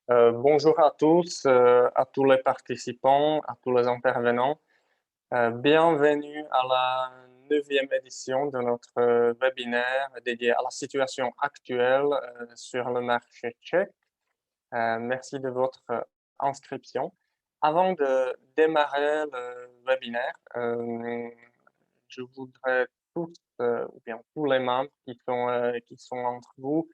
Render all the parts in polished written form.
Bonjour à tous, à tous les participants, à tous les intervenants. Bienvenue à la neuvième édition de notre webinaire dédié à la situation actuelle sur le marché tchèque. Merci de votre inscription. Avant de démarrer le webinaire, je voudrais tous, ou bien tous les membres qui sont entre vous,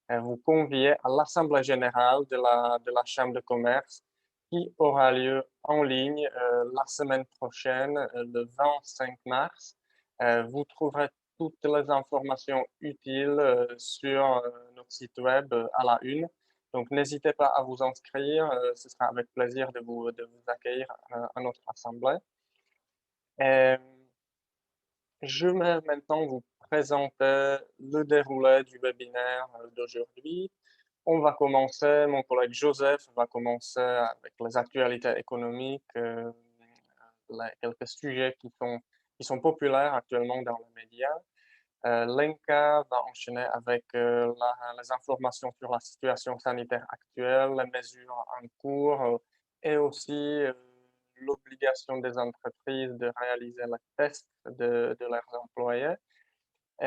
vous convier à l'Assemblée générale de la Chambre de commerce qui aura lieu en ligne la semaine prochaine, le 25 mars. Vous trouverez toutes les informations utiles sur notre site web à la une. Donc, n'hésitez pas à vous inscrire. Ce sera avec plaisir de vous accueillir à notre assemblée. Euh, je vais maintenant vous présenter le déroulé du webinaire d'aujourd'hui. On va commencer, mon collègue Joseph va commencer avec les actualités économiques, quelques sujets qui sont populaires actuellement dans les médias. Lenka va enchaîner avec les informations sur la situation sanitaire actuelle, les mesures en cours et aussi l'obligation des entreprises de réaliser les tests de leurs employés. Et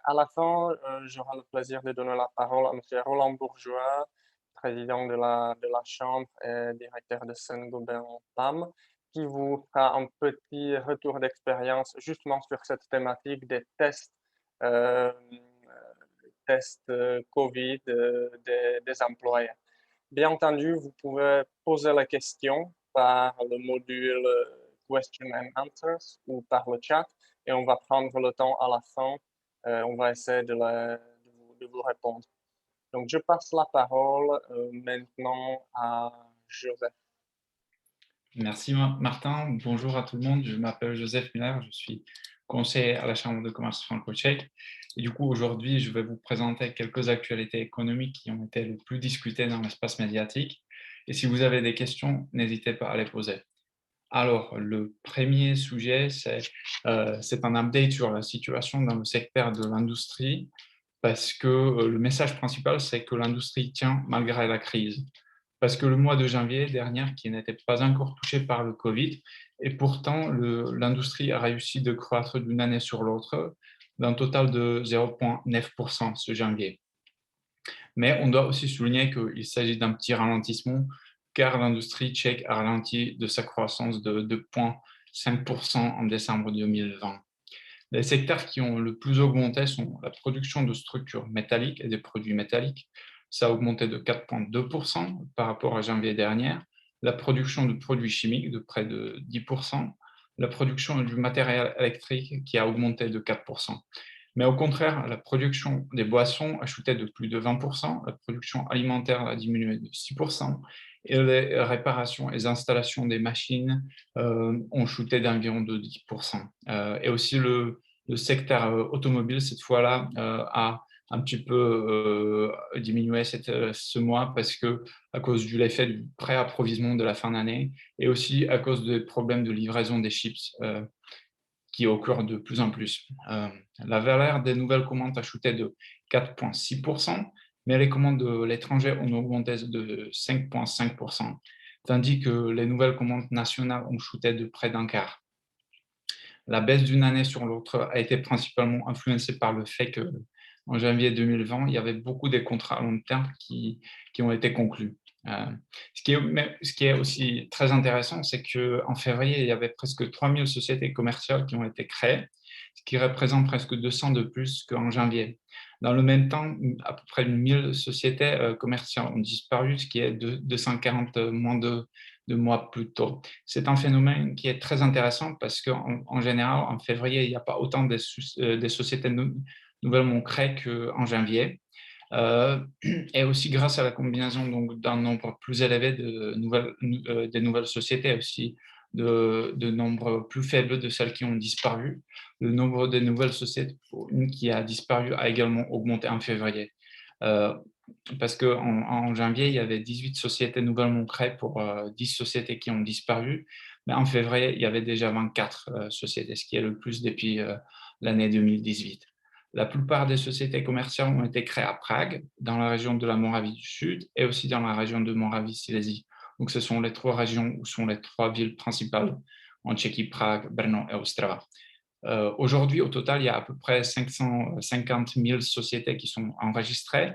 à la fin, j'aurai le plaisir de donner la parole à Monsieur Roland Bourgeois, président de la Chambre et directeur de Saint-Gobain PAM, qui vous fera un petit retour d'expérience justement sur cette thématique des euh, tests COVID des employés. Bien entendu, vous pouvez poser la question par le module Question and Answers ou par le chat et on va prendre le temps à la fin. On va essayer de vous répondre. Donc, je passe la parole maintenant à Joseph. Merci Martin, bonjour à tout le monde, je m'appelle Joseph Muller, je suis conseiller à la Chambre de commerce franco-tchèque et du coup aujourd'hui je vais vous présenter quelques actualités économiques qui ont été le plus discutées dans l'espace médiatique et si vous avez des questions, n'hésitez pas à les poser. Alors le premier sujet c'est un update sur la situation dans le secteur de l'industrie parce que le message principal c'est que l'industrie tient malgré la crise. Parce que le mois de janvier dernier, qui n'était pas encore touché par le Covid, et pourtant l'industrie a réussi de croître d'une année sur l'autre d'un total de 0,9% ce janvier. Mais on doit aussi souligner qu'il s'agit d'un petit ralentissement, car l'industrie tchèque a ralenti de sa croissance de 2,5% en décembre 2020. Les secteurs qui ont le plus augmenté sont la production de structures métalliques et des produits métalliques. Ça a augmenté de 4,2% par rapport à janvier dernier. La production de produits chimiques de près de 10%. La production du matériel électrique qui a augmenté de 4%. Mais au contraire, la production des boissons a chuté de plus de 20%, la production alimentaire a diminué de 6%, et les réparations et les installations des machines ont chuté d'environ de 10%. Et aussi le secteur automobile, cette fois-là, a un petit peu diminué ce mois parce que à cause de l'effet du préapprovisionnement de la fin d'année et aussi à cause des problèmes de livraison des chips qui occurrent de plus en plus. La valeur des nouvelles commandes a chuté de 4,6%, mais les commandes de l'étranger ont augmenté de 5,5%, tandis que les nouvelles commandes nationales ont chuté de près d'un quart. La baisse d'une année sur l'autre a été principalement influencée par le fait que en janvier 2020, il y avait beaucoup de contrats à long terme qui ont été conclus. Euh, ce qui est aussi très intéressant, c'est qu'en février, il y avait presque 3000 sociétés commerciales qui ont été créées, ce qui représente presque 200 de plus qu'en janvier. Dans le même temps, à peu près 1000 sociétés commerciales ont disparu, ce qui est 240 moins de mois plus tôt. C'est un phénomène qui est très intéressant parce qu'en général, en février, il n'y a pas autant de sociétés nouvellement créées qu'en janvier. Et aussi grâce à la combinaison d'un nombre plus élevé des nouvelles sociétés, aussi de nombres plus faibles de celles qui ont disparu. Le nombre de nouvelles sociétés qui a disparu a également augmenté en février. Euh, Parce qu'en janvier, il y avait 18 sociétés nouvellement créées pour 10 sociétés qui ont disparu. Mais en février, il y avait déjà 24 sociétés, ce qui est le plus depuis l'année 2018. La plupart des sociétés commerciales ont été créées à Prague, dans la région de la Moravie du Sud et aussi dans la région de Moravie-Silésie. Donc, ce sont les trois régions où sont les trois villes principales en Tchéquie, Prague, Brno et Ostrava. Aujourd'hui, au total, il y a à peu près 550 000 sociétés qui sont enregistrées,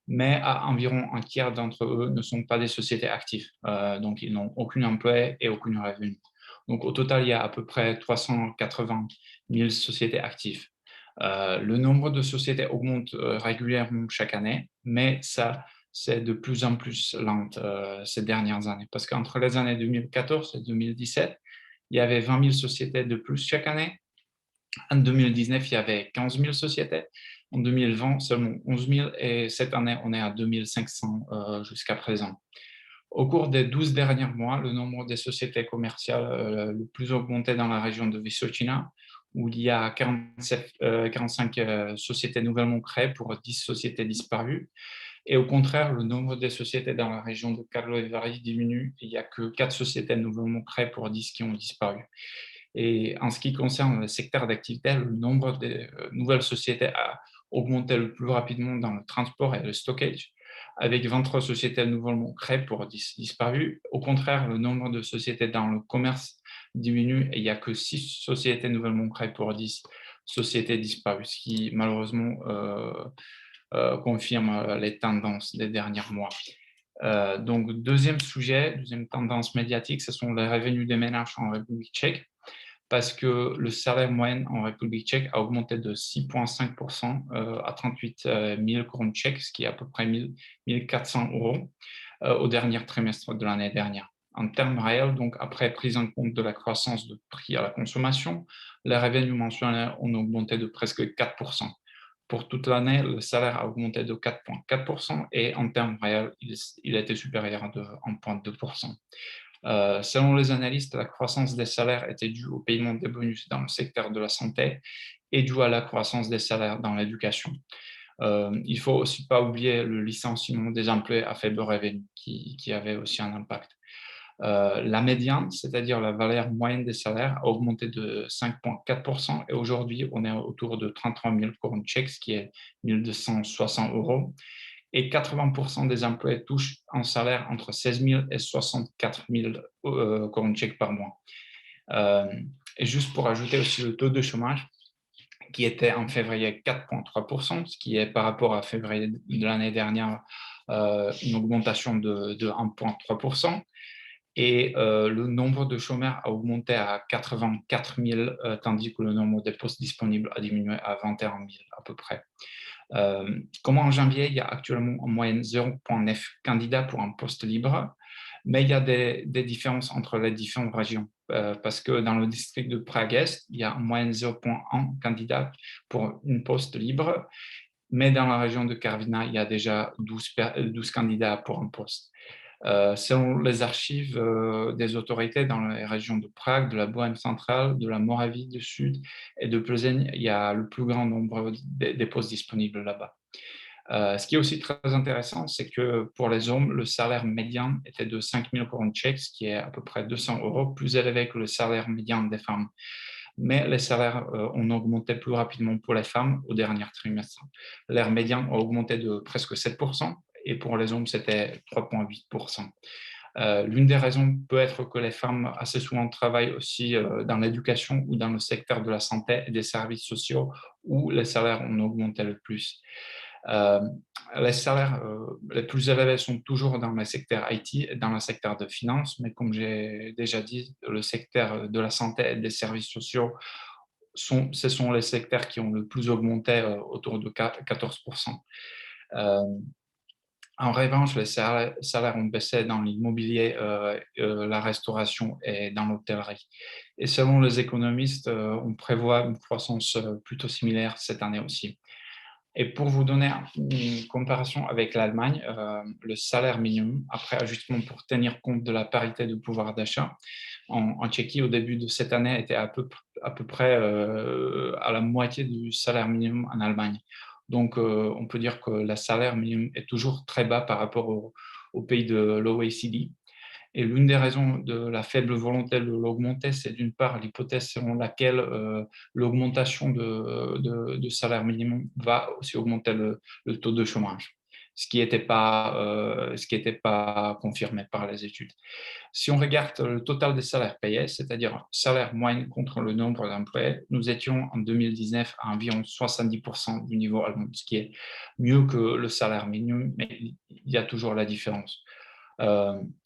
mais à environ un tiers d'entre eux ne sont pas des sociétés actives. Donc, ils n'ont aucun emploi et aucune revenu. Donc, au total, il y a à peu près 380 000 sociétés actives. Le nombre de sociétés augmente régulièrement chaque année, mais ça, c'est de plus en plus lent ces dernières années. Parce qu'entre les années 2014 et 2017, il y avait 20 000 sociétés de plus chaque année. En 2019, il y avait 15 000 sociétés. En 2020, seulement 11 000. Et cette année, on est à 2 500 jusqu'à présent. Au cours des 12 derniers mois, le nombre des sociétés commerciales le plus augmenté dans la région de Vysočina, où il y a 45 sociétés nouvellement créées pour 10 sociétés disparues. Et au contraire, le nombre des sociétés dans la région de Karlovy Vary diminue. Il n'y a que 4 sociétés nouvellement créées pour 10 qui ont disparu. Et en ce qui concerne le secteur d'activité, le nombre de nouvelles sociétés a augmenté le plus rapidement dans le transport et le stockage, avec 23 sociétés nouvellement créées pour 10 disparues. Au contraire, le nombre de sociétés dans le commerce diminue et il n'y a que 6 sociétés nouvellement créées pour 10 sociétés disparues, ce qui malheureusement confirme les tendances des derniers mois. Donc, deuxième sujet, deuxième tendance médiatique, ce sont les revenus des ménages en République tchèque, parce que le salaire moyen en République tchèque a augmenté de 6,5% à 38 000 couronnes tchèques, ce qui est à peu près 1 400 euros au dernier trimestre de l'année dernière. En termes réels, donc après prise en compte de la croissance de prix à la consommation, les revenus mensuels ont augmenté de presque 4%. Pour toute l'année, le salaire a augmenté de 4,4% et en termes réels, il a été supérieur de 1,2%. Selon les analystes, la croissance des salaires était due au paiement des bonus dans le secteur de la santé et due à la croissance des salaires dans l'éducation. Il ne faut aussi pas oublier le licenciement des employés à faible revenu qui avait aussi un impact. La médiane, c'est-à-dire la valeur moyenne des salaires, a augmenté de 5,4% et aujourd'hui, on est autour de 33 000 couronnes tchèques, ce qui est 1 260 euros. Et 80% des employés touchent un salaire entre 16 000 et 64 000 couronnes tchèques par mois. Et juste pour ajouter aussi le taux de chômage, qui était en février 4,3%, ce qui est par rapport à février de l'année dernière une augmentation de 1,3%. Et le nombre de chômeurs a augmenté à 84 000, tandis que le nombre de postes disponibles a diminué à 21 000 à peu près. Comme en janvier, il y a actuellement en moyenne 0,9 candidats pour un poste libre, mais il y a des différences entre les différentes régions. Parce que dans le district de Prague-Est, il y a en moyenne 0,1 candidat pour un poste libre, mais dans la région de Karviná, il y a déjà 12 candidats pour un poste. Selon les archives des autorités dans les régions de Prague, de la Bohême centrale, de la Moravie du Sud et de Plzeň, il y a le plus grand nombre des postes disponibles là-bas. Ce qui est aussi très intéressant, c'est que pour les hommes, le salaire médian était de 5 000 couronnes tchèques, ce qui est à peu près 200 euros, plus élevé que le salaire médian des femmes. Mais les salaires ont augmenté plus rapidement pour les femmes au dernier trimestre. L'air médian a augmenté de presque 7%, et pour les hommes, c'était 3,8%. L'une des raisons peut être que les femmes assez souvent travaillent aussi dans l'éducation ou dans le secteur de la santé et des services sociaux où les salaires ont augmenté le plus. Euh, les salaires les plus élevés sont toujours dans le secteur IT et dans le secteur de finance, mais comme j'ai déjà dit, le secteur de la santé et des services sociaux ce sont les secteurs qui ont le plus augmenté, autour de 14%. En revanche, les salaires ont baissé dans l'immobilier, la restauration et dans l'hôtellerie. Et selon les économistes, on prévoit une croissance plutôt similaire cette année aussi. Et pour vous donner une comparaison avec l'Allemagne, le salaire minimum, après ajustement pour tenir compte de la parité de pouvoir d'achat, en Tchéquie, au début de cette année, était à peu près à la moitié du salaire minimum en Allemagne. Donc, on peut dire que le salaire minimum est toujours très bas par rapport aux pays de l'OECD. Et l'une des raisons de la faible volonté de l'augmenter, c'est d'une part l'hypothèse selon laquelle l'augmentation de salaire minimum va aussi augmenter le taux de chômage, ce qui était pas confirmé par les études. Si on regarde le total des salaires payés, c'est-à-dire salaire moyen contre le nombre d'employés, nous étions en 2019 à environ 70% du niveau allemand, ce qui est mieux que le salaire minimum, mais il y a toujours la différence.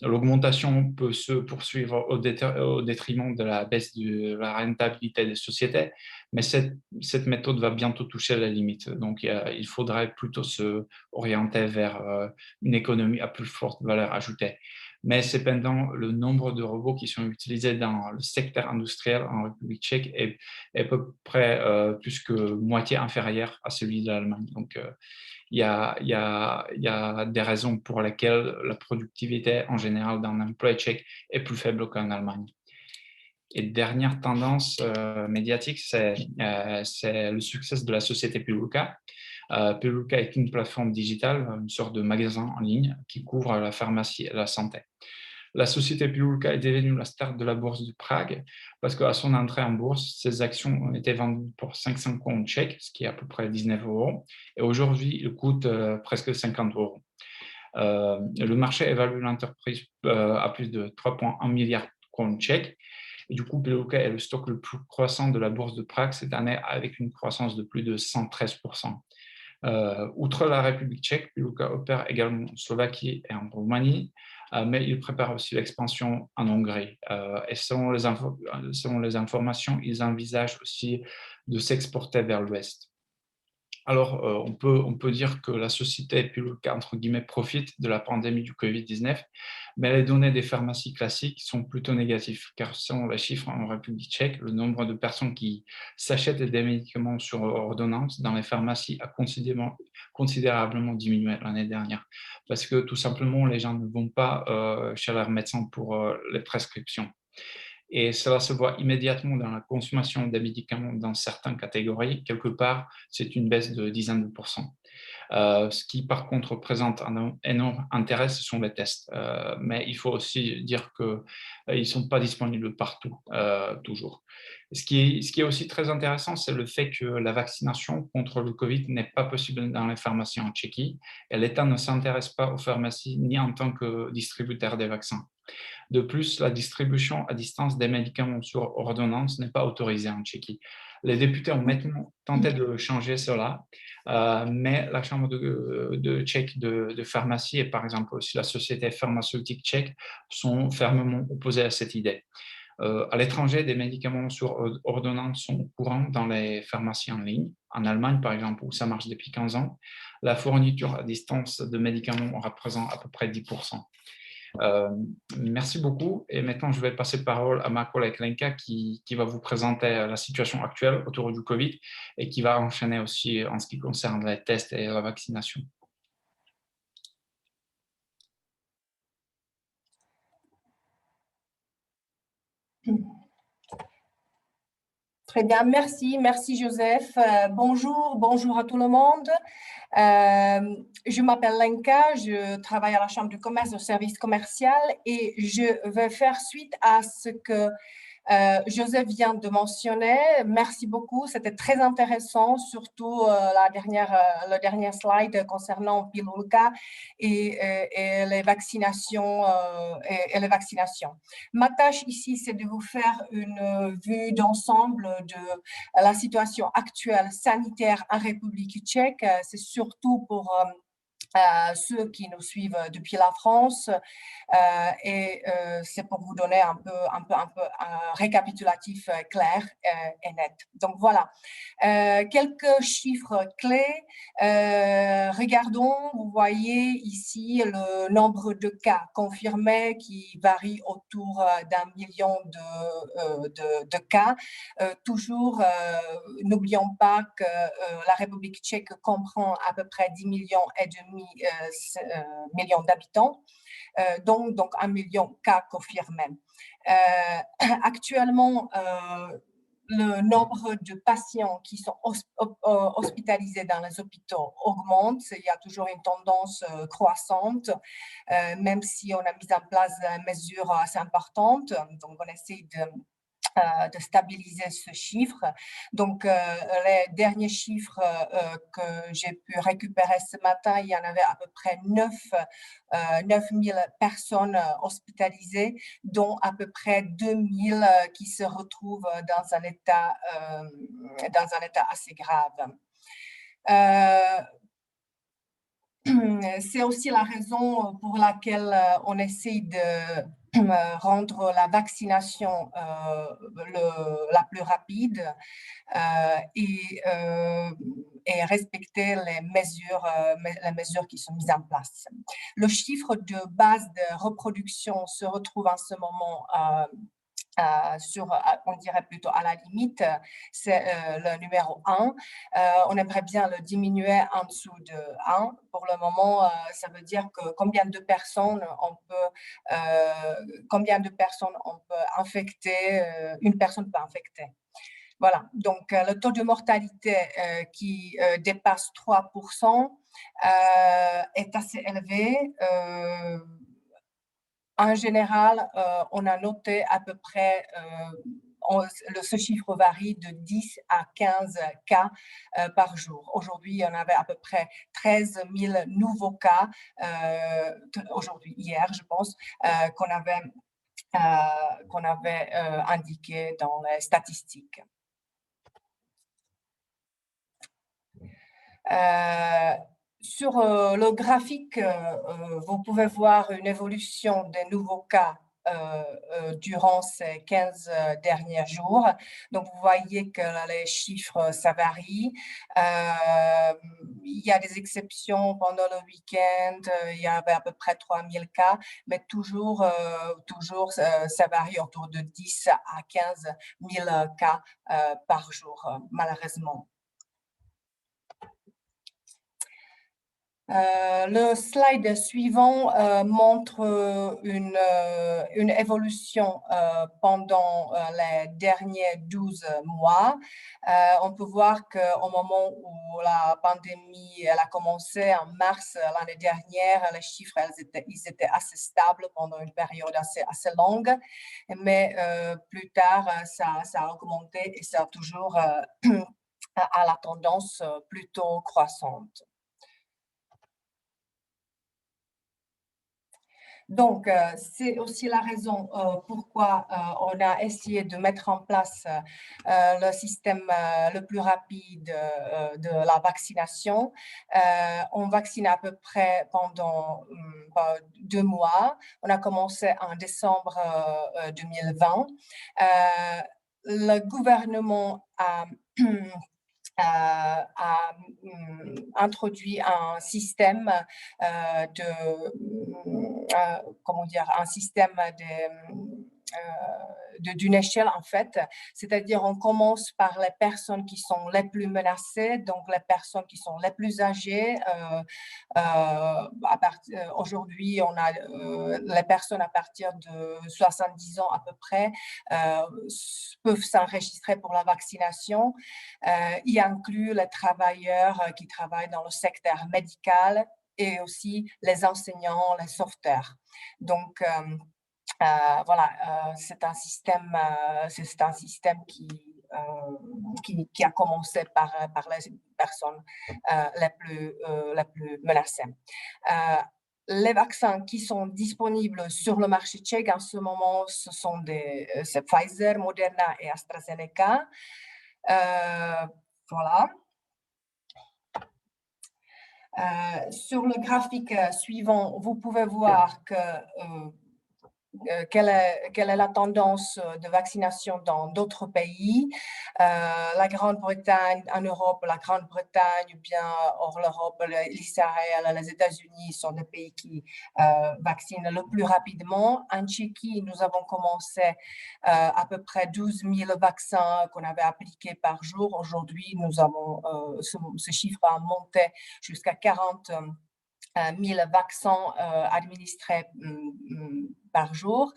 L'augmentation peut se poursuivre au détriment de la baisse de la rentabilité des sociétés, mais cette méthode va bientôt toucher la limite. Donc, il faudrait plutôt se orienter vers une économie à plus forte valeur ajoutée. Mais cependant, le nombre de robots qui sont utilisés dans le secteur industriel en République tchèque est à peu près plus que moitié inférieur à celui de l'Allemagne. Donc, il y a des raisons pour lesquelles la productivité en général d'un employé tchèque est plus faible qu'en Allemagne. Et dernière tendance médiatique, c'est le succès de la société Pilulka. Pilulka est une plateforme digitale, une sorte de magasin en ligne qui couvre la pharmacie et la santé. La société Pilulka est devenue la star de la bourse de Prague parce qu'à son entrée en bourse, ses actions ont été vendues pour 500 crowns tchèques, ce qui est à peu près 19 €. Et aujourd'hui, il coûte presque 50 €. Le marché évalue l'entreprise à plus de 3,1 milliards de crowns tchèques. Et du coup, Pilulka est le stock le plus croissant de la bourse de Prague cette année avec une croissance de plus de 113%. Outre la République tchèque, Pilulka opère également en Slovaquie et en Roumanie, mais il prépare aussi l'expansion en Hongrie. Et selon les informations, ils envisagent aussi de s'exporter vers l'Ouest. Alors, on peut dire que la société Pilulka, entre guillemets, profite de la pandémie du Covid-19, mais les données des pharmacies classiques sont plutôt négatives, car selon les chiffres en République tchèque, le nombre de personnes qui s'achètent des médicaments sur ordonnance dans les pharmacies a considérablement diminué l'année dernière, parce que tout simplement, les gens ne vont pas chez leur médecin pour les prescriptions. Et cela se voit immédiatement dans la consommation des médicaments dans certaines catégories. Quelque part, c'est une baisse de dizaines de pourcents. Ce qui, par contre, présente un énorme intérêt, ce sont les tests. Mais il faut aussi dire qu'ils ne sont pas disponibles partout, toujours. Ce qui est aussi très intéressant, c'est le fait que la vaccination contre le Covid n'est pas possible dans les pharmacies en Tchéquie. Et l'État ne s'intéresse pas aux pharmacies ni en tant que distributeur des vaccins. De plus, la distribution à distance des médicaments sur ordonnance n'est pas autorisée en Tchéquie. Les députés ont maintenant tenté de changer cela, mais la Chambre tchèque de pharmacie et par exemple aussi la Société pharmaceutique tchèque sont fermement opposés à cette idée. À l'étranger, des médicaments sur ordonnance sont courants dans les pharmacies en ligne. En Allemagne, par exemple, où ça marche depuis 15 ans, la fourniture à distance de médicaments représente à peu près 10%. Merci beaucoup. Et maintenant, je vais passer la parole à ma collègue Lenka qui va vous présenter la situation actuelle autour du Covid et qui va enchaîner aussi en ce qui concerne les tests et la vaccination. Très bien, merci Joseph. Bonjour à tout le monde. Je m'appelle Lenka, je travaille à la Chambre de commerce au service commercial et je vais faire suite à ce que Joseph vient de mentionner. Merci beaucoup, c'était très intéressant, surtout le dernier slide concernant Pilulka et les vaccinations. Les vaccinations. Ma tâche ici, c'est de vous faire une vue d'ensemble de la situation actuelle sanitaire en République tchèque. C'est surtout pour ceux qui nous suivent depuis la France et c'est pour vous donner un récapitulatif clair et net. Donc voilà, quelques chiffres clés. Regardons, vous voyez ici le nombre de cas confirmés qui varie autour d'1 million de cas. Toujours, n'oublions pas que la République tchèque comprend à peu près 10,5 millions d'habitants, donc 1 million de cas confirmés. Actuellement, le nombre de patients qui sont hospitalisés dans les hôpitaux augmente. Il y a toujours une tendance croissante, même si on a mis en place des mesures assez importantes. Donc, on essaie de stabiliser ce chiffre. Donc, les derniers chiffres que j'ai pu récupérer ce matin, il y en avait à peu près 9 000 personnes hospitalisées, dont à peu près 2 000 qui se retrouvent dans un état assez grave. C'est aussi la raison pour laquelle on essaie de rendre la vaccination la plus rapide et respecter les mesures qui sont mises en place. Le chiffre de base de reproduction se retrouve en ce moment on dirait plutôt à la limite, c'est le numéro 1. On aimerait bien le diminuer en dessous de 1. Pour le moment, ça veut dire que combien de personnes on peut infecter, une personne peut infecter. Voilà, donc le taux de mortalité qui dépasse 3% est assez élevé. En général, on a noté à peu près, ce chiffre varie de 10 à 15 cas par jour. Aujourd'hui, il y en avait à peu près 13 000 nouveaux cas, hier, je pense, qu'on avait indiqué dans les statistiques. Sur le graphique, vous pouvez voir une évolution des nouveaux cas durant ces 15 derniers jours. Donc, vous voyez que les chiffres, ça varie. Il y a des exceptions pendant le week-end. Il y avait à peu près 3 000 cas, mais toujours ça varie autour de 10 à 15 000 cas par jour, malheureusement. Le slide suivant montre une évolution pendant les derniers 12 mois. On peut voir qu'au moment où la pandémie elle a commencé en mars l'année dernière, les chiffres ils étaient assez stables pendant une période assez longue, mais plus tard ça a augmenté et ça a toujours à la tendance plutôt croissante. Donc, c'est aussi la raison pourquoi on a essayé de mettre en place le système le plus rapide de la vaccination. On vaccine à peu près pendant 2 mois. On a commencé en décembre 2020. Le gouvernement a introduit un système d'une échelle en fait, c'est-à-dire on commence par les personnes qui sont les plus menacées, donc les personnes qui sont les plus âgées. Aujourd'hui, on a les personnes à partir de 70 ans à peu près peuvent s'enregistrer pour la vaccination. Il inclut les travailleurs qui travaillent dans le secteur médical et aussi les enseignants, les sauveteurs. Donc, voilà, c'est un système qui a commencé par les personnes les plus menacées. Les vaccins qui sont disponibles sur le marché tchèque en ce moment, c'est Pfizer, Moderna et AstraZeneca. Voilà. Sur le graphique suivant, vous pouvez voir que quelle est la tendance de vaccination dans d'autres pays. La Grande-Bretagne en Europe, la Grande-Bretagne, bien hors l'Europe, l'Israël, les États-Unis sont des pays qui vaccinent le plus rapidement. En Tchéquie, nous avons commencé à peu près 12 000 vaccins qu'on avait appliqués par jour. Aujourd'hui, nous avons ce chiffre a monté jusqu'à 40 000 vaccins administrés par jour.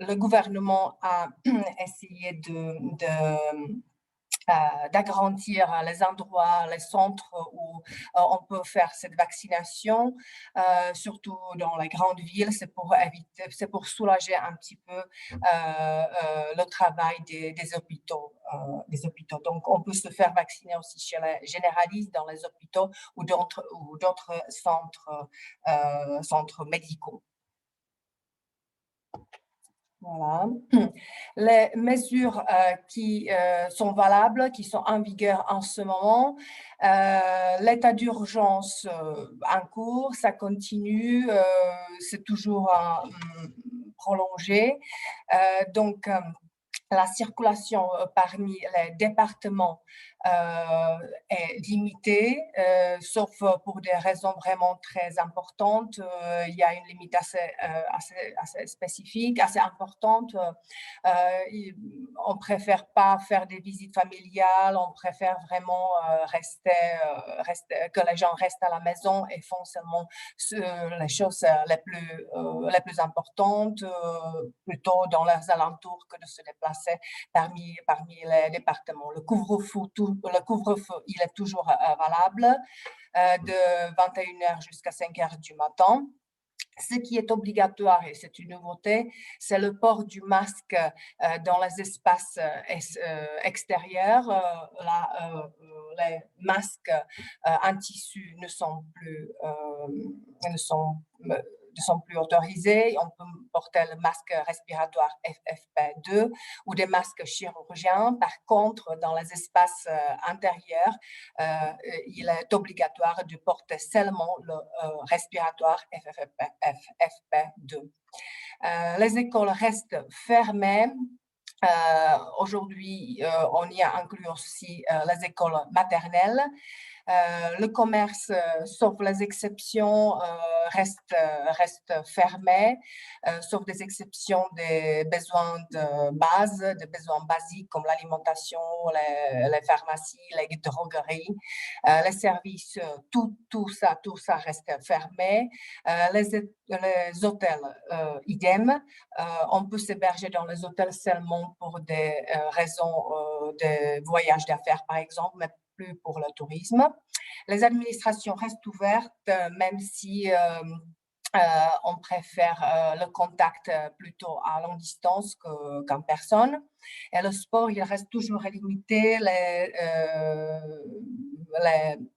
le gouvernement a essayé d'agrandir les endroits, les centres où on peut faire cette vaccination, surtout dans les grandes villes. C'est pour éviter, c'est pour soulager un petit peu le travail des hôpitaux. Donc, on peut se faire vacciner aussi chez les généralistes dans les hôpitaux ou d'autres centres médicaux. Voilà. Les mesures qui sont valables, qui sont en vigueur en ce moment, l'état d'urgence en cours, ça continue, c'est toujours prolongé. Donc, la circulation parmi les départements est limitée, sauf pour des raisons vraiment très importantes. Il y a une limite assez spécifique, assez importante. On ne préfère pas faire des visites familiales, on préfère vraiment que les gens restent à la maison et font seulement les choses les plus importantes, plutôt dans leurs alentours que de se déplacer parmi les départements. Le couvre-feu, il est toujours valable de 21h jusqu'à 5h du matin. Ce qui est obligatoire, et c'est une nouveauté, c'est le port du masque dans les espaces extérieurs. Les masques en tissu ne sont plus autorisés. On peut porter le masque respiratoire FFP2 ou des masques chirurgiens. Par contre, dans les espaces intérieurs, il est obligatoire de porter seulement le respiratoire FFP2. Les écoles restent fermées. Aujourd'hui, on y a inclus aussi les écoles maternelles. Le commerce, sauf les exceptions, reste fermé, sauf des exceptions des besoins de base, des besoins basiques comme l'alimentation, les pharmacies, les drogueries, les services, tout ça reste fermé. Les hôtels, idem. On peut s'héberger dans les hôtels seulement pour des raisons de voyage d'affaires, par exemple, mais plus pour le tourisme. Les administrations restent ouvertes, même si on préfère le contact plutôt à longue distance qu'en personne. Et le sport, il reste toujours limité.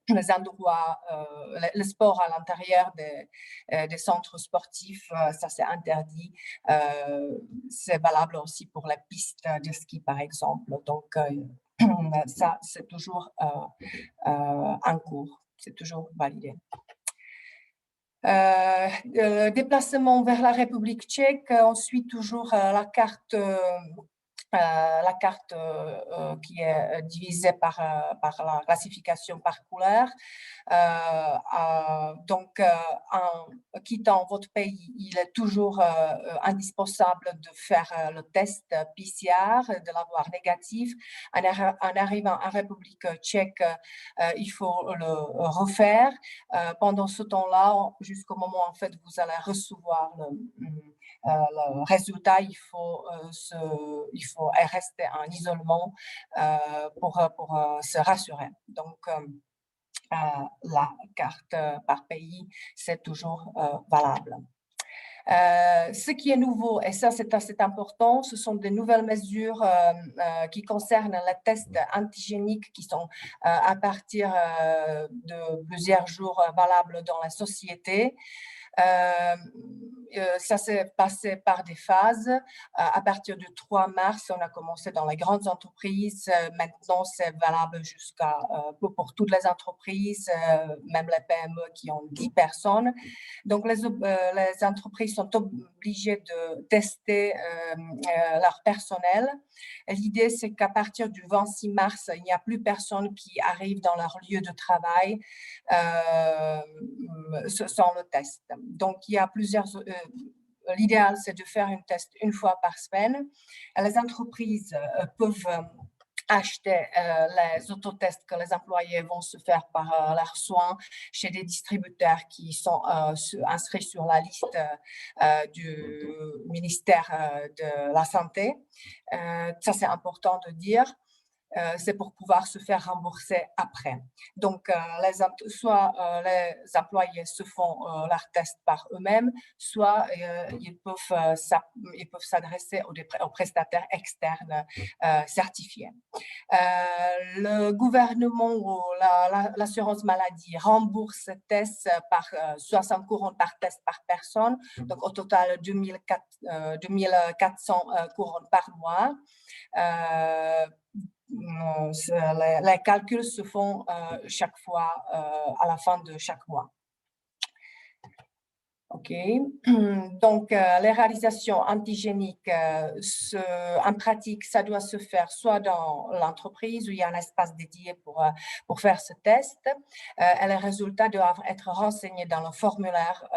Les endroits, le sport à l'intérieur des centres sportifs, ça c'est interdit. C'est valable aussi pour les pistes de ski, par exemple. Donc, ça, c'est toujours en cours, c'est toujours validé. Déplacement vers la République tchèque, on suit toujours la carte qui est divisée par la classification par couleur. Donc, en quittant votre pays, il est toujours indispensable de faire le test PCR, de l'avoir négatif. En arrivant en République tchèque, il faut le refaire. Pendant ce temps-là, jusqu'au moment en fait vous allez recevoir le résultat, il faut rester en isolement pour se rassurer. Donc, la carte par pays, c'est toujours valable. Ce qui est nouveau, et ça c'est assez important, ce sont des nouvelles mesures qui concernent les tests antigéniques qui sont à partir de plusieurs jours valables dans la société. Ça s'est passé par des phases. À partir du 3 mars, on a commencé dans les grandes entreprises. Maintenant, c'est valable pour toutes les entreprises, même les PME qui ont 10 personnes. Donc, les entreprises sont obligées de tester leur personnel. L'idée, c'est qu'à partir du 26 mars, il n'y a plus personne qui arrive dans leur lieu de travail sans le test. Donc, il y a plusieurs... L'idéal, c'est de faire un test une fois par semaine. Les entreprises peuvent acheter les autotests que les employés vont se faire par leurs soins chez des distributeurs qui sont inscrits sur la liste du ministère de la Santé. Ça, c'est important de dire. C'est pour pouvoir se faire rembourser après. Donc, soit les employés se font leurs tests par eux-mêmes, soit ils peuvent s'adresser aux prestataires externes certifiés. Le gouvernement ou l'assurance maladie rembourse ces tests par 60 couronnes par test par personne, donc au total 2400 couronnes par mois. Les calculs se font chaque fois à la fin de chaque mois. OK. Donc, les réalisations antigéniques, en pratique, ça doit se faire soit dans l'entreprise où il y a un espace dédié pour faire ce test. Et les résultats doivent être renseignés dans le formulaire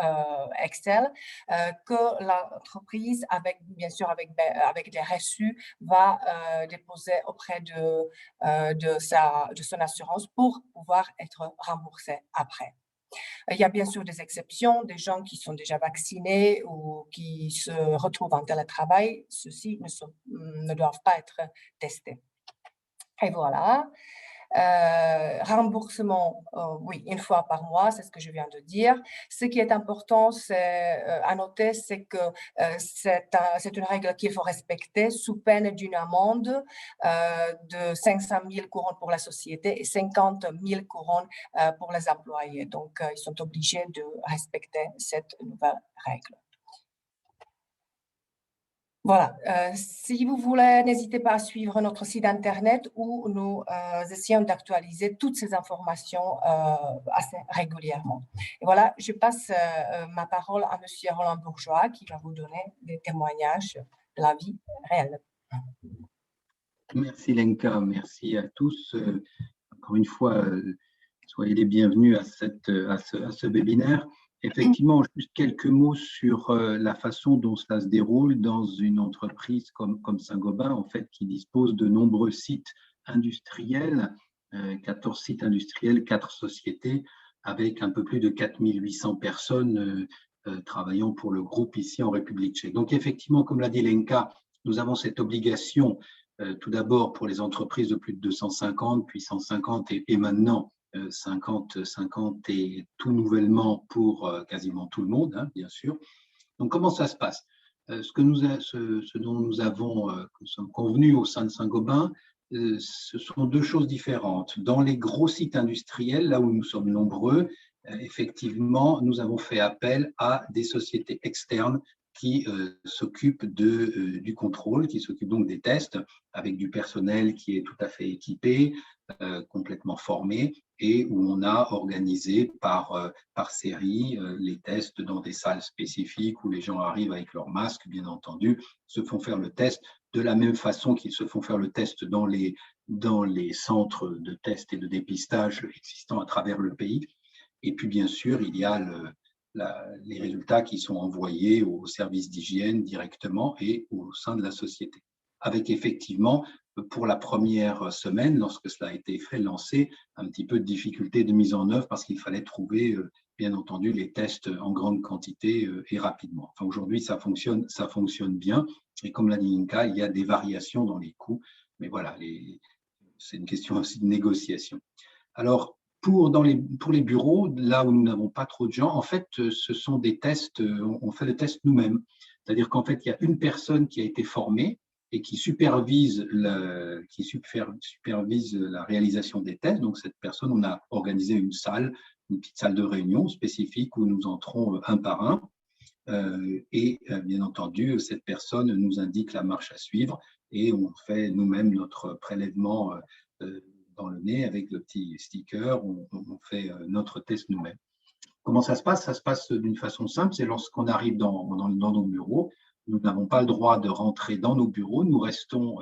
Excel que l'entreprise, bien sûr avec des reçus, va déposer auprès de son assurance pour pouvoir être remboursé après. Il y a bien sûr des exceptions, des gens qui sont déjà vaccinés ou qui se retrouvent en télétravail. Ceux-ci ne doivent pas être testés. Et voilà. Remboursement, oui, une fois par mois, c'est ce que je viens de dire. Ce qui est important à noter, c'est que c'est une règle qu'il faut respecter sous peine d'une amende de 500 000 couronnes pour la société et 50 000 couronnes pour les employés. Donc, ils sont obligés de respecter cette nouvelle règle. Voilà, si vous voulez, n'hésitez pas à suivre notre site internet où nous essayons d'actualiser toutes ces informations assez régulièrement. Et voilà, je passe ma parole à M. Roland Bourgeois qui va vous donner des témoignages de la vie réelle. Merci Lenka, merci à tous. Encore une fois, soyez les bienvenus à ce webinaire. Effectivement, juste quelques mots sur la façon dont cela se déroule dans une entreprise comme Saint-Gobain, en fait, qui dispose de nombreux sites industriels, 14 sites industriels, 4 sociétés, avec un peu plus de 4800 personnes travaillant pour le groupe ici en République tchèque. Donc effectivement, comme l'a dit Lenka, nous avons cette obligation, tout d'abord pour les entreprises de plus de 250, puis 150 et maintenant 50 et tout nouvellement pour quasiment tout le monde, hein, bien sûr. Donc, comment ça se passe? Ce dont nous sommes convenus au sein de Saint-Gobain, ce sont deux choses différentes. Dans les gros sites industriels, là où nous sommes nombreux, effectivement, nous avons fait appel à des sociétés externes qui s'occupent du contrôle, qui s'occupent donc des tests, avec du personnel qui est tout à fait équipé, complètement formé, et où on a organisé par série les tests dans des salles spécifiques où les gens arrivent avec leur masque, bien entendu, se font faire le test de la même façon qu'ils se font faire le test dans les centres de tests et de dépistage existants à travers le pays. Et puis, bien sûr, il y a les résultats qui sont envoyés au service d'hygiène directement et au sein de la société. Avec effectivement, pour la première semaine, lorsque cela a été lancé, un petit peu de difficulté de mise en œuvre parce qu'il fallait trouver, bien entendu, les tests en grande quantité et rapidement. Enfin, aujourd'hui, ça fonctionne bien. Et comme l'a dit Inka, il y a des variations dans les coûts. Mais voilà, c'est une question aussi de négociation. Alors, pour les bureaux, là où nous n'avons pas trop de gens, en fait, ce sont des tests, on fait le test nous-mêmes. C'est-à-dire qu'en fait, il y a une personne qui a été formée et qui supervise la réalisation des tests. Donc, cette personne, on a organisé une petite salle de réunion spécifique où nous entrons un par un. Et bien entendu, cette personne nous indique la marche à suivre et on fait nous-mêmes notre prélèvement dans le nez avec le petit sticker, on fait notre test nous-mêmes. Comment ça se passe? Ça se passe d'une façon simple, c'est lorsqu'on arrive dans nos bureaux, nous n'avons pas le droit de rentrer dans nos bureaux, nous restons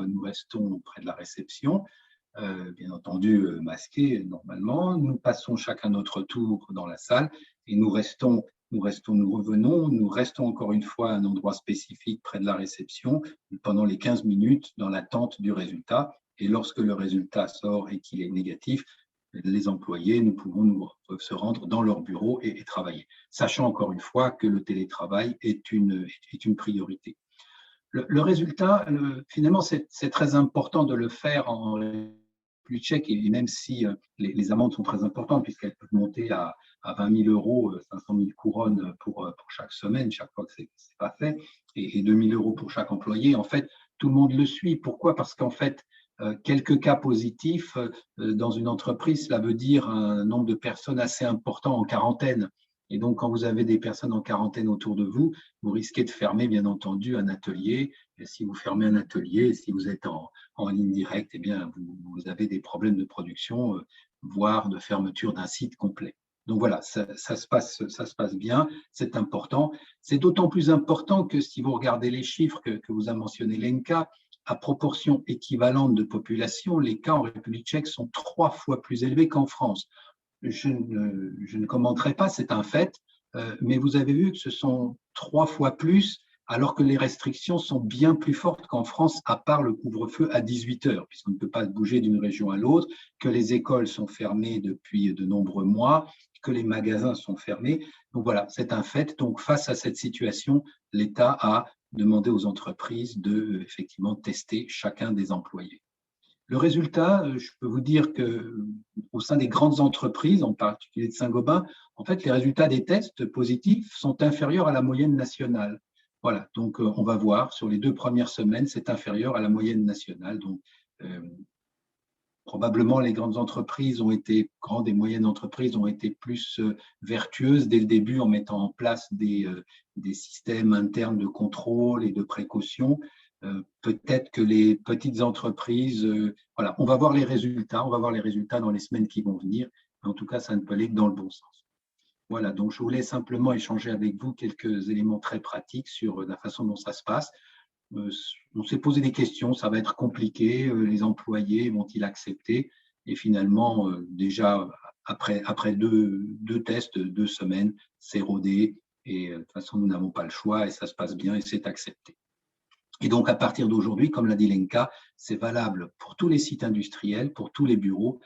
près de la réception, bien entendu masqués normalement, nous passons chacun notre tour dans la salle et nous revenons, nous restons encore une fois à un endroit spécifique près de la réception pendant les 15 minutes dans l'attente du résultat. Et lorsque le résultat sort et qu'il est négatif, les employés, nous pouvons se rendre dans leur bureau et travailler, sachant encore une fois que le télétravail est une priorité. Le résultat, finalement, c'est très important de le faire en République tchèque, et même si les amendes sont très importantes, puisqu'elles peuvent monter à 20 000 euros, 500 000 couronnes pour chaque semaine, chaque fois que ce n'est pas fait, et 2 000 euros pour chaque employé. En fait, tout le monde le suit. Pourquoi? Parce qu'en fait, quelques cas positifs dans une entreprise, cela veut dire un nombre de personnes assez important en quarantaine. Et donc, quand vous avez des personnes en quarantaine autour de vous, vous risquez de fermer, bien entendu, un atelier. Et si vous fermez un atelier, si vous êtes en ligne directe, eh bien, vous avez des problèmes de production, voire de fermeture d'un site complet. Donc voilà, ça se passe bien, c'est important. C'est d'autant plus important que si vous regardez les chiffres que vous a mentionné Lenka, à proportion équivalente de population, les cas en République tchèque sont 3 fois plus élevés qu'en France. Je ne commenterai pas, c'est un fait, mais vous avez vu que ce sont 3 fois plus, alors que les restrictions sont bien plus fortes qu'en France, à part le couvre-feu à 18 heures, puisqu'on ne peut pas bouger d'une région à l'autre, que les écoles sont fermées depuis de nombreux mois, que les magasins sont fermés. Donc voilà, c'est un fait. Donc face à cette situation, l'État a demandé aux entreprises de effectivement tester chacun des employés. Le résultat, je peux vous dire qu'au sein des grandes entreprises, en particulier de Saint-Gobain, en fait, les résultats des tests positifs sont inférieurs à la moyenne nationale. Voilà, donc on va voir, sur les 2 premières semaines, c'est inférieur à la moyenne nationale. Donc, probablement, les grandes et moyennes entreprises ont été plus vertueuses dès le début en mettant en place des systèmes internes de contrôle et de précaution. Peut-être que les petites entreprises, voilà, on va voir les résultats dans les semaines qui vont venir. En tout cas, ça ne peut aller que dans le bon sens. Voilà, donc je voulais simplement échanger avec vous quelques éléments très pratiques sur la façon dont ça se passe. On s'est posé des questions, ça va être compliqué, les employés vont-ils accepter? Et finalement, déjà, après deux tests, 2 semaines, c'est rodé, et de toute façon, nous n'avons pas le choix, et ça se passe bien, et c'est accepté. Et donc, à partir d'aujourd'hui, comme l'a dit Lenka, c'est valable pour tous les sites industriels, pour tous les bureaux.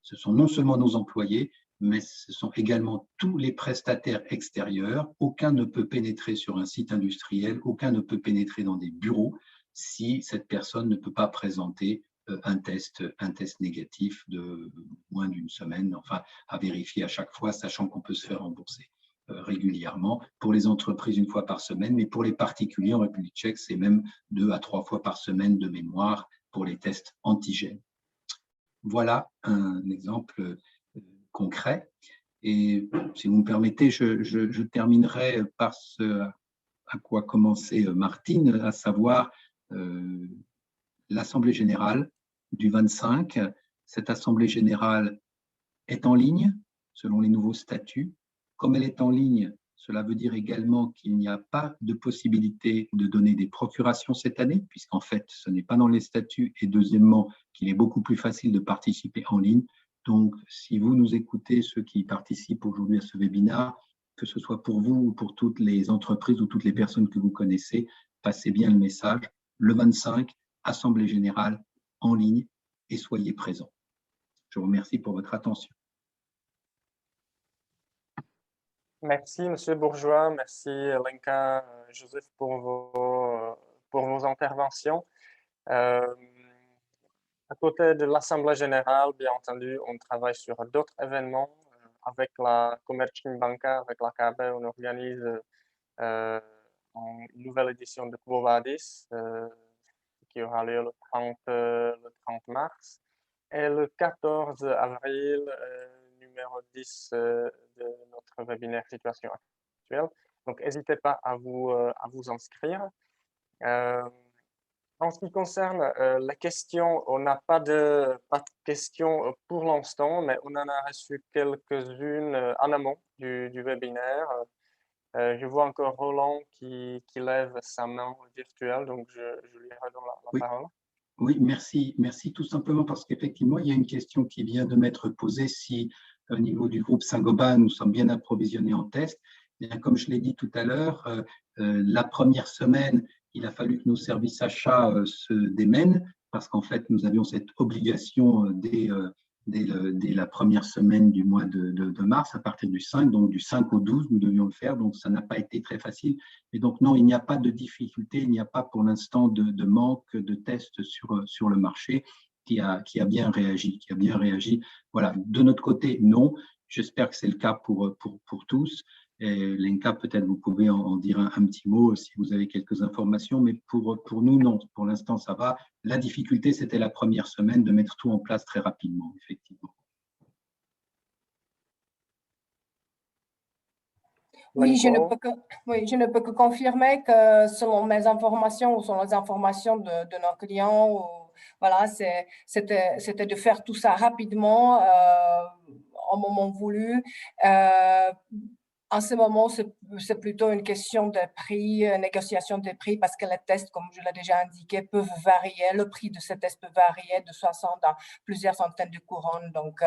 Ce sont non seulement nos employés, mais ce sont également tous les prestataires extérieurs. Aucun ne peut pénétrer sur un site industriel, aucun ne peut pénétrer dans des bureaux si cette personne ne peut pas présenter un test négatif de moins d'une semaine, enfin à vérifier à chaque fois, sachant qu'on peut se faire rembourser régulièrement. Pour les entreprises, 1 fois par semaine, mais pour les particuliers en République tchèque, c'est même 2 à 3 fois par semaine de mémoire pour les tests antigènes. Voilà un exemple concret. Et si vous me permettez, je terminerai par ce à quoi commençait Martine, à savoir l'Assemblée générale du 25. Cette Assemblée générale est en ligne selon les nouveaux statuts. Comme elle est en ligne, cela veut dire également qu'il n'y a pas de possibilité de donner des procurations cette année, puisqu'en fait, ce n'est pas dans les statuts. Et deuxièmement, qu'il est beaucoup plus facile de participer en ligne. Donc, si vous nous écoutez, ceux qui participent aujourd'hui à ce webinaire, que ce soit pour vous ou pour toutes les entreprises ou toutes les personnes que vous connaissez, passez bien le message. Le 25, Assemblée générale en ligne, et soyez présents. Je vous remercie pour votre attention. Merci, M. Bourgeois. Merci, Lenka, Joseph, pour vos interventions. À côté de l'Assemblée générale, bien entendu, on travaille sur d'autres événements. Avec la Komerční banka, avec la KB, on organise une nouvelle édition de Quo Vadis qui aura lieu le 30 mars. Et le 14 avril, numéro 10 de notre webinaire Situation actuelle. Donc, n'hésitez pas à vous inscrire. En ce qui concerne la question, on n'a pas de questions pour l'instant, mais on en a reçu quelques-unes en amont du webinaire. Je vois encore Roland qui lève sa main virtuelle, donc je lui redonne la parole. Oui, merci tout simplement parce qu'effectivement, il y a une question qui vient de m'être posée si au niveau du groupe Saint-Gobain, nous sommes bien approvisionnés en tests. Bien, comme je l'ai dit tout à l'heure, la première semaine, il a fallu que nos services achats se démènent parce qu'en fait, nous avions cette obligation dès la première semaine du mois de mars, à partir du 5, donc du 5 au 12, nous devions le faire, donc ça n'a pas été très facile. Et donc non, il n'y a pas de difficulté, il n'y a pas pour l'instant de manque de tests sur le marché qui a bien réagi. Voilà, de notre côté, non. J'espère que c'est le cas pour tous. Et Lenka, peut-être vous pouvez en dire un petit mot si vous avez quelques informations, mais pour nous, non. Pour l'instant, ça va. La difficulté, c'était la première semaine de mettre tout en place très rapidement, effectivement. Oui, je ne peux que confirmer que selon mes informations ou selon les informations de nos clients, voilà, c'était de faire tout ça rapidement, au moment voulu. En ce moment, c'est plutôt une question de prix, négociation des prix, parce que les tests, comme je l'ai déjà indiqué, peuvent varier. Le prix de ces tests peut varier de 60 à plusieurs centaines de couronnes. Donc,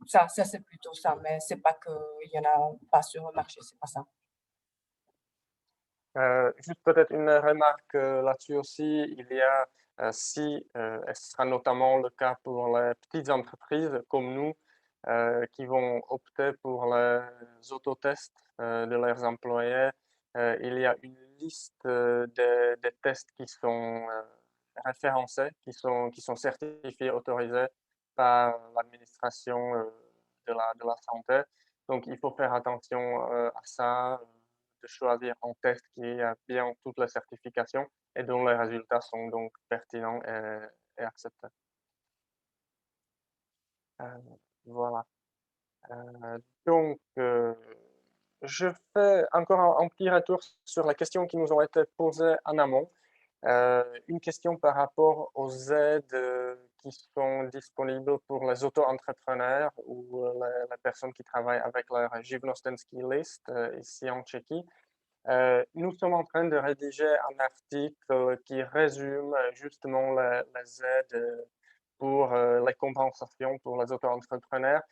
ça c'est plutôt ça, mais c'est pas qu'il y en a pas sur le marché, c'est pas ça. Juste peut-être une remarque là-dessus aussi, il y a, et ce sera notamment le cas pour les petites entreprises comme nous, qui vont opter pour les autotests de leurs employés, il y a une liste des tests qui sont référencés, qui sont certifiés, autorisés par l'administration de la santé. Donc, il faut faire attention à ça, de choisir un test qui a bien toutes les certifications et dont les résultats sont donc pertinents et acceptés. Voilà. Donc, je fais encore un petit retour sur les questions qui nous ont été posées en amont. Une question par rapport aux aides qui sont disponibles pour les auto-entrepreneurs ou les personnes qui travaillent avec leur Živnostenský list ici en Tchéquie. Nous sommes en train de rédiger un article qui résume justement les aides pour les compensations pour les auto-entrepreneurs,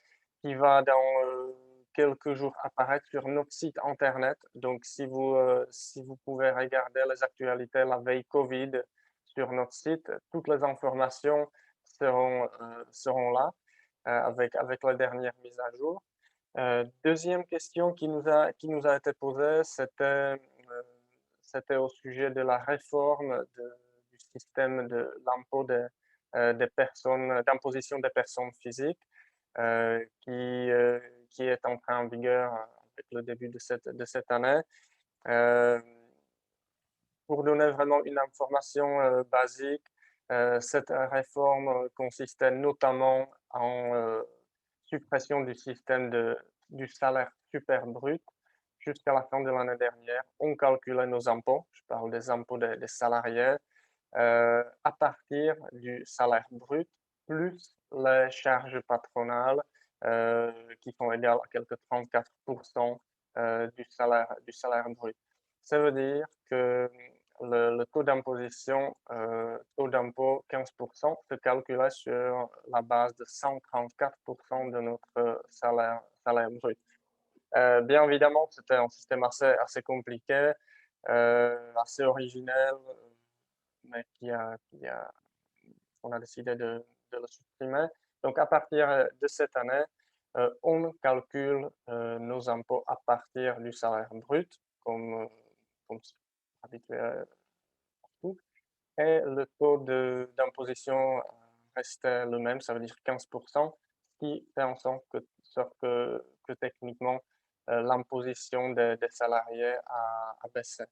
qui va dans quelques jours apparaître sur notre site internet. Donc, si vous pouvez regarder les actualités la veille Covid sur notre site, toutes les informations seront là avec la dernière mise à jour. Deuxième question qui nous a été posée, c'était au sujet de la réforme du système de l'impôt des personnes, d'imposition des personnes physiques, qui est entrée en vigueur avec le début de cette année. Pour donner vraiment une information basique, cette réforme consistait notamment en suppression du système du salaire super brut. Jusqu'à la fin de l'année dernière, on calculait nos impôts, je parle des impôts des salariés, à partir du salaire brut, plus les charges patronales qui sont égales à quelques 34% du salaire brut. Ça veut dire que le taux d'imposition, taux d'impôt 15%, se calculait sur la base de 134% de notre salaire brut. Bien évidemment, c'était un système assez compliqué, assez originel, mais on a décidé de le supprimer. Donc, à partir de cette année, on calcule nos impôts à partir du salaire brut, comme habitué partout. Et le taux d'imposition restait le même, ça veut dire 15%, ce qui fait en sorte que techniquement, l'imposition des salariés a baissé.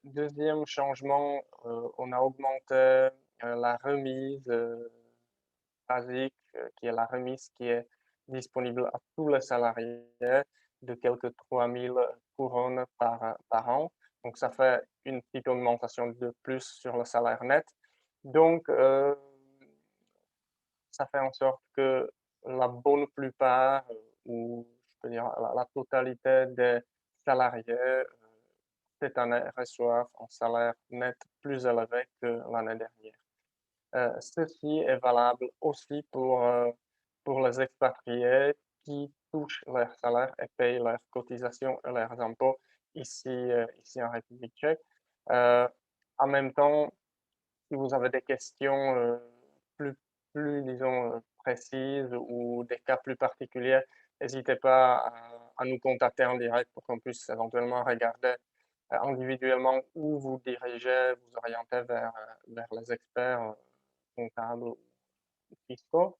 Deuxième changement, on a augmenté la remise basique, qui est la remise qui est disponible à tous les salariés de quelques 3000 couronnes par an. Donc, ça fait une petite augmentation de plus sur le salaire net. Donc, ça fait en sorte que la bonne plupart, ou je peux dire la totalité des salariés cette année reçoivent un salaire net plus élevé que l'année dernière. Ceci est valable aussi pour les expatriés qui touchent leur salaire et payent leurs cotisations et leurs impôts ici en République tchèque. En même temps, si vous avez des questions disons, précises ou des cas plus particuliers, n'hésitez pas à nous contacter en direct pour qu'on puisse éventuellement regarder individuellement où vous dirigez, vous orienter vers les experts comptables ou fiscaux.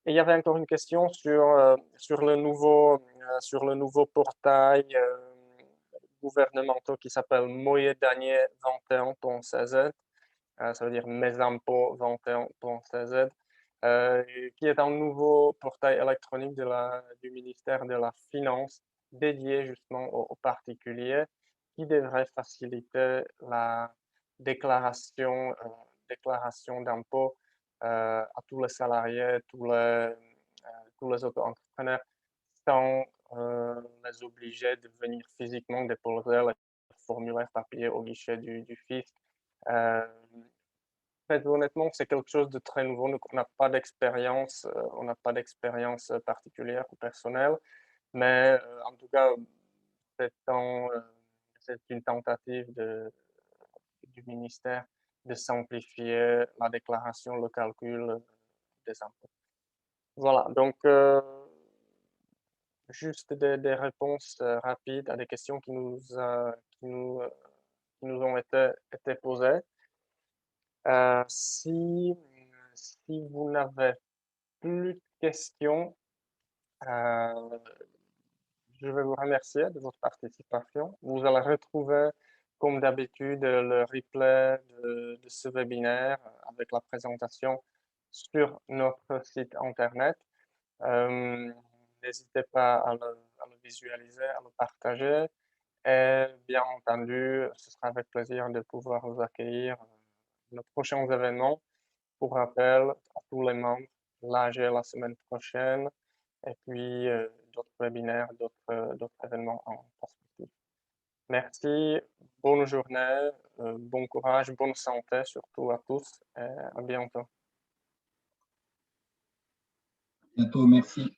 Et il y avait encore une question sur le nouveau portail gouvernemental qui s'appelle Moje-Danie 21.cz, ça veut dire mes impôts 21.cz, qui est un nouveau portail électronique du ministère de la Finance dédié justement aux particuliers qui devrait faciliter la déclaration, d'impôts à tous les salariés, tous les auto-entrepreneurs sans les obliger de venir physiquement déposer les formulaires papier au guichet du fisc. Très honnêtement, c'est quelque chose de très nouveau. Donc, on n'a pas d'expérience, particulière ou personnelle, mais en tout cas, c'est une tentative du ministère de simplifier la déclaration, le calcul des impôts. Voilà, donc juste des réponses rapides à des questions qui nous ont été posées. Si vous n'avez plus de questions, je vais vous remercier de votre participation. Vous allez retrouver, comme d'habitude, le replay de ce webinaire avec la présentation sur notre site Internet. N'hésitez pas à le visualiser, à le partager. Et bien entendu, ce sera avec plaisir de pouvoir vous accueillir nos prochains événements. Pour rappel, à tous les membres, l'AG la semaine prochaine, et puis d'autres webinaires, d'autres événements en perspective. Merci, bonne journée, bon courage, bonne santé surtout à tous, et à bientôt. Bientôt, merci.